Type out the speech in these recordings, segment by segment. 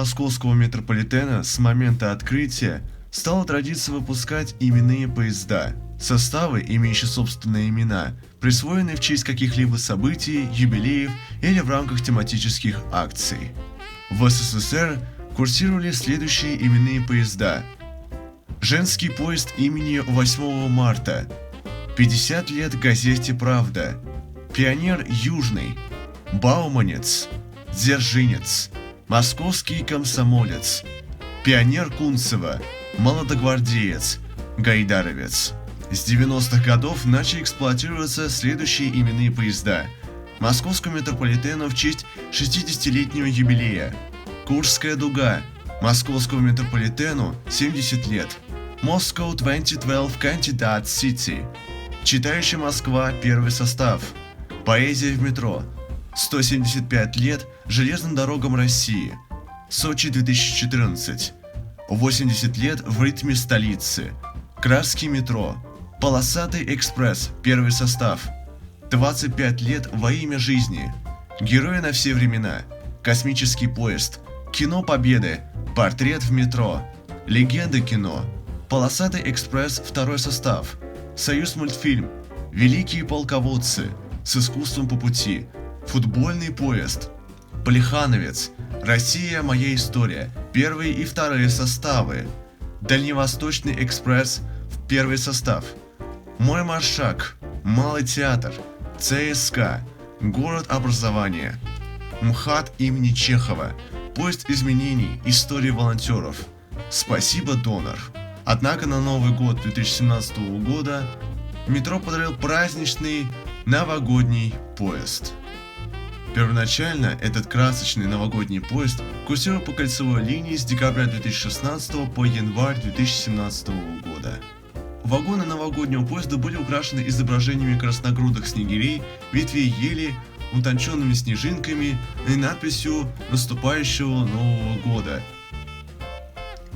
московского метрополитена с момента открытия стала традиция выпускать именные поезда. Составы, имеющие собственные имена, присвоенные в честь каких-либо событий, юбилеев или в рамках тематических акций. В СССР курсировали следующие именные поезда. Женский поезд имени 8 марта, 50 лет газете «Правда», Пионер Южный, Бауманец, Дзержинец, Московский комсомолец, Пионер Кунцево, Молодогвардеец, Гайдаровец. С 90-х годов начали эксплуатироваться следующие именные поезда. Московскому метрополитену в честь 60-летнего юбилея, Курская дуга, Московскому метрополитену 70 лет, Moscow 2012 Candidate City, Читающая Москва первый состав, Поэзия в метро, 175 лет железным дорогам России, Сочи 2014, 80 лет в ритме столицы, Краски метро, Полосатый экспресс первый состав, 25 лет во имя жизни, Герои на все времена, Космический поезд, Кино Победы, Портрет в метро, Легенды кино, Полосатый экспресс второй состав, Союз мультфильм, Великие полководцы, С искусством по пути, Футбольный поезд, Плехановец, Россия моя история, первые и вторые составы, Дальневосточный экспресс в первый состав, Мой маршак, Малый театр, ЦСК, Город образования, МХАТ имени Чехова, Поезд изменений, Истории волонтеров, Спасибо, донор. Однако на Новый год 2017 года метро подарил праздничный новогодний поезд. Первоначально этот красочный новогодний поезд курсировал по кольцевой линии с декабря 2016 по январь 2017 года. Вагоны новогоднего поезда были украшены изображениями красногрудых снегирей, ветвей ели, утонченными снежинками и надписью наступающего Нового года,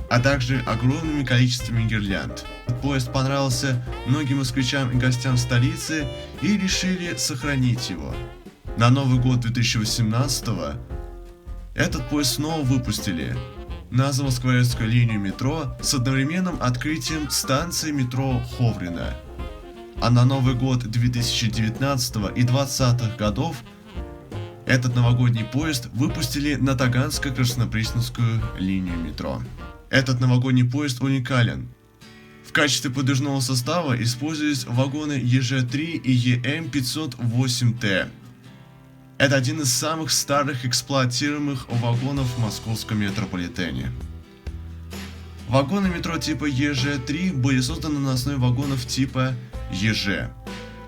а также огромными количествами гирлянд. Поезд понравился многим москвичам и гостям столицы и решили сохранить его. На Новый год 2018 этот поезд снова выпустили на Замоскворецкую линию метро с одновременным открытием станции метро Ховрино. А на Новый год 2019 и 2020 годов этот новогодний поезд выпустили на Таганско-Краснопресненскую линию метро. Этот новогодний поезд уникален. В качестве подвижного состава используются вагоны ЕЖ-3 и ЕМ-508Т. Это один из самых старых эксплуатируемых вагонов в московском метрополитене. Вагоны метро типа ЕЖ-3 были созданы на основе вагонов типа ЕЖ.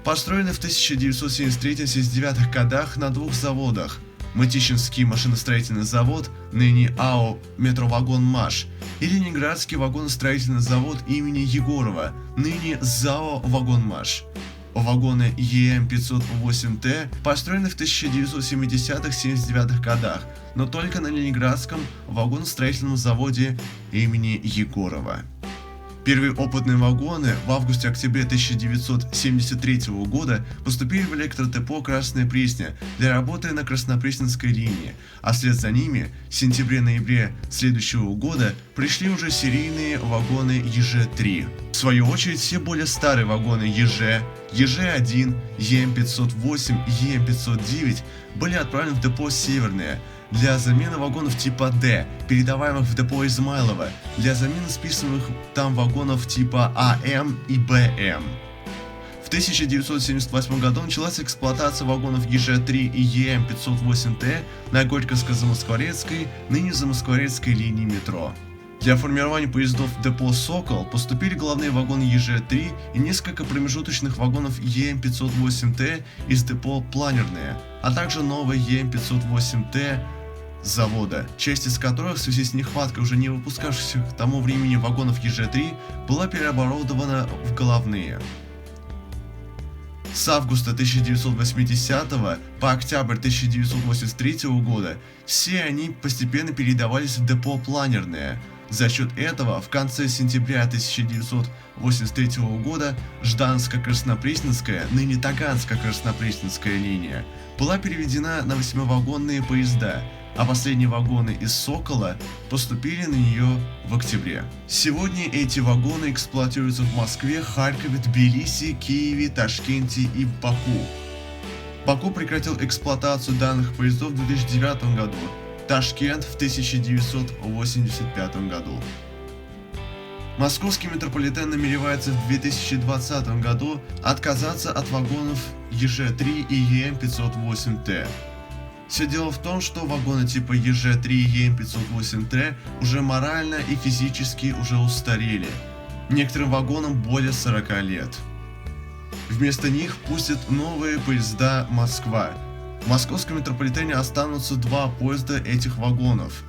Построены в 1973-79 годах на двух заводах: Мытищинский машиностроительный завод, ныне АО «Метровагон-Маш», и Ленинградский вагоностроительный завод имени Егорова, ныне ЗАО «Вагон-Маш». Вагоны ЕМ-508Т построены в 1970-79 годах, но только на Ленинградском вагоностроительном заводе имени Егорова. Первые опытные вагоны в августе-октябре 1973 года поступили в электродепо «Красная Пресня» для работы на Краснопресненской линии, а вслед за ними в сентябре-ноябре следующего года пришли уже серийные вагоны ЕЖ-3. В свою очередь, все более старые вагоны ЕЖ, ЕЖ-1, ЕМ-508 и ЕМ-509 были отправлены в депо «Северное» для замены вагонов типа Д, передаваемых в депо Измайлово, для замены списываемых там вагонов типа АМ и БМ. В 1978 году началась эксплуатация вагонов ЕЖ-3 и ЕМ-508Т на Горьковско-Замоскворецкой, ныне Замоскворецкой линии метро. Для формирования поездов в депо «Сокол» поступили головные вагоны ЕЖ-3 и несколько промежуточных вагонов ЕМ-508Т из депо «Планерное», а также новый ЕМ-508Т с завода, часть из которых в связи с нехваткой уже не выпускавшихся к тому времени вагонов ЕЖ-3 была переоборудована в головные. С августа 1980 по октябрь 1983 года все они постепенно передавались в депо «Планерное». За счет этого в конце сентября 1983 года Жданско-Краснопресненская, ныне Таганско-Краснопресненская линия была переведена на 8-вагонные поезда, а последние вагоны из «Сокола» поступили на нее в октябре. Сегодня эти вагоны эксплуатируются в Москве, Харькове, Тбилиси, Киеве, Ташкенте и Баку. Баку прекратил эксплуатацию данных поездов в 2009 году, Ташкент в 1985 году. Московский метрополитен намеревается в 2020 году отказаться от вагонов ЕЖ-3 и ЕМ-508Т. Все дело в том, что вагоны типа ЕЖ-3 и ЕМ-508Т уже морально и физически уже устарели. Некоторым вагонам более 40 лет. Вместо них пустят новые поезда «Москва». В московском метрополитене останутся два поезда этих вагонов.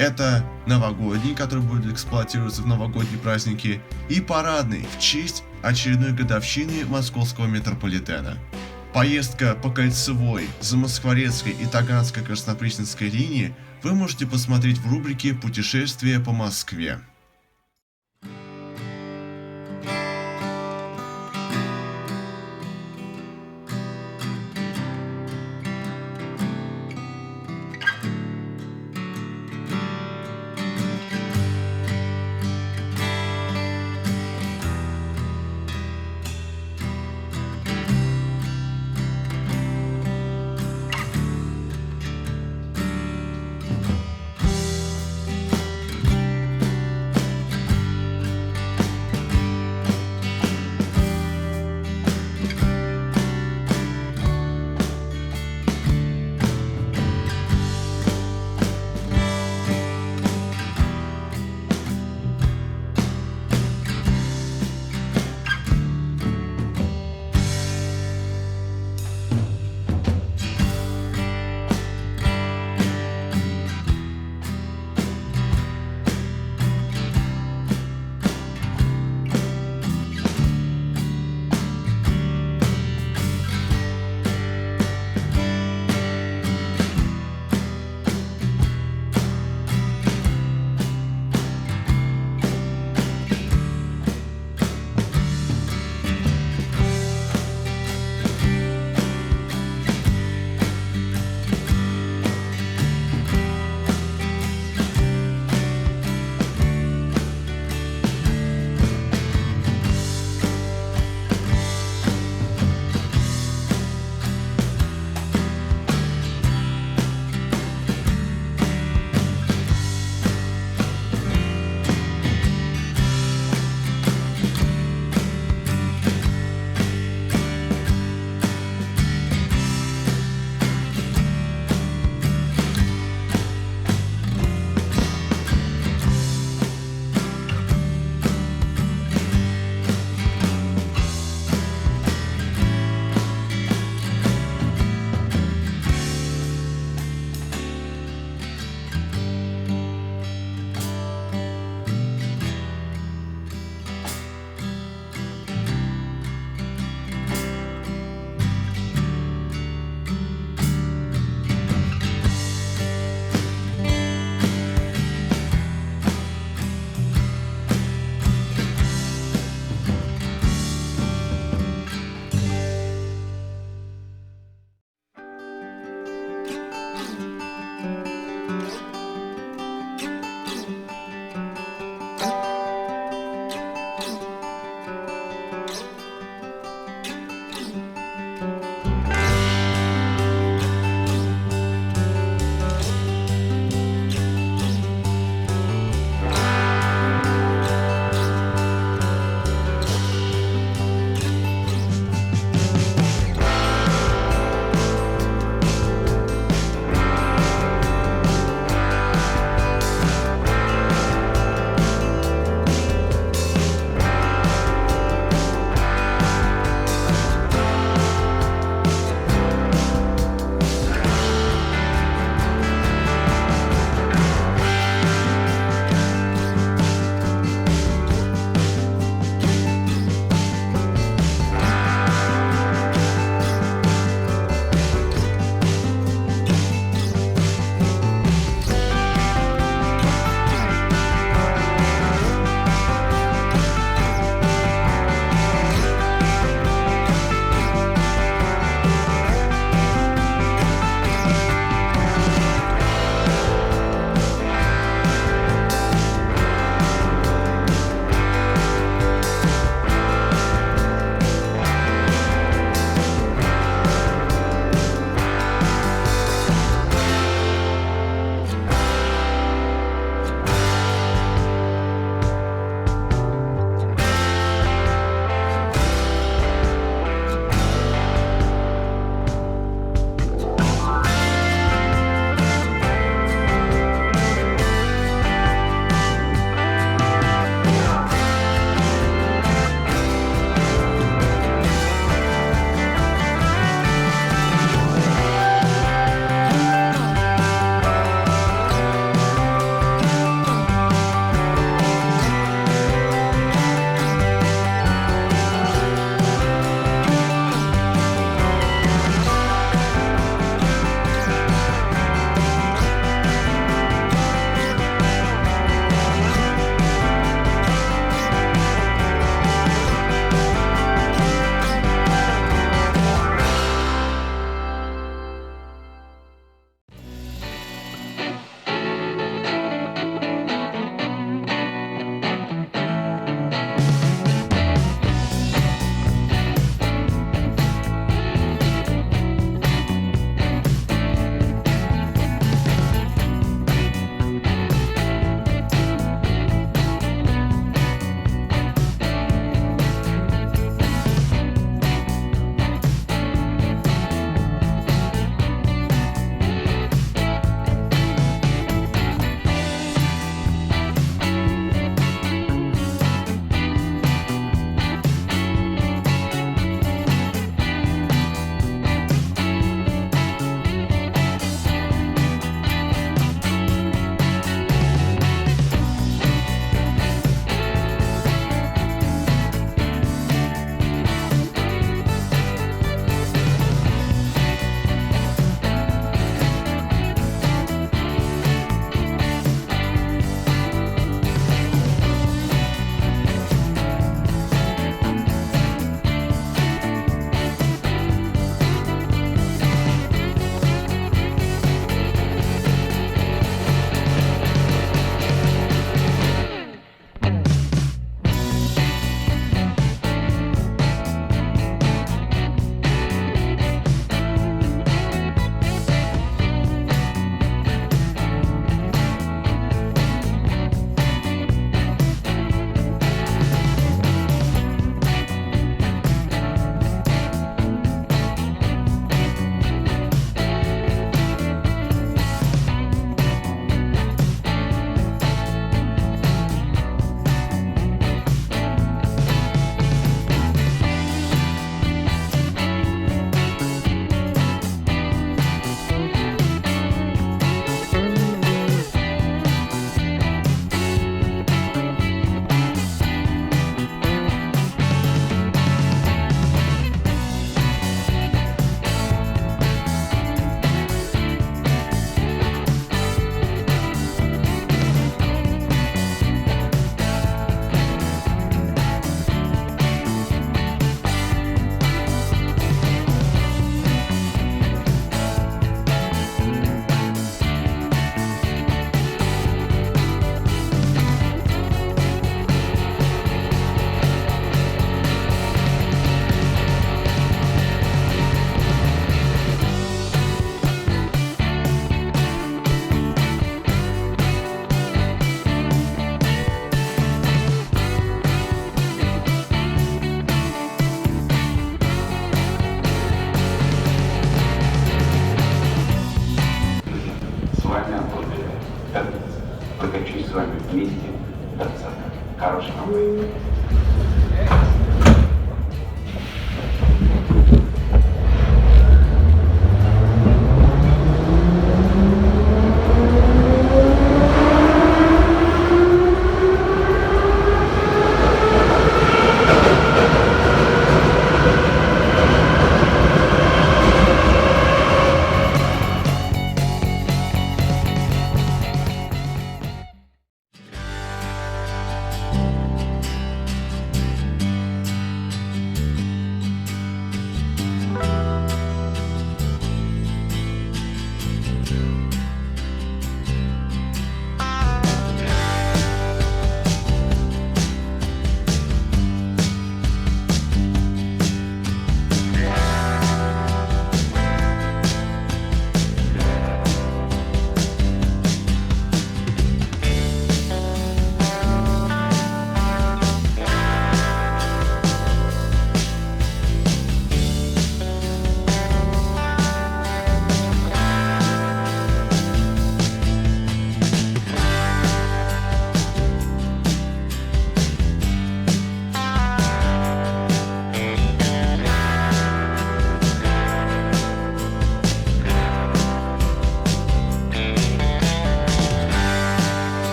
Это новогодний, который будет эксплуатироваться в новогодние праздники, и парадный в честь очередной годовщины московского метрополитена. Поездка по Кольцевой, Замоскворецкой и Таганско-Краснопресненской линии вы можете посмотреть в рубрике «Путешествия по Москве». 200%. Хороший комплект.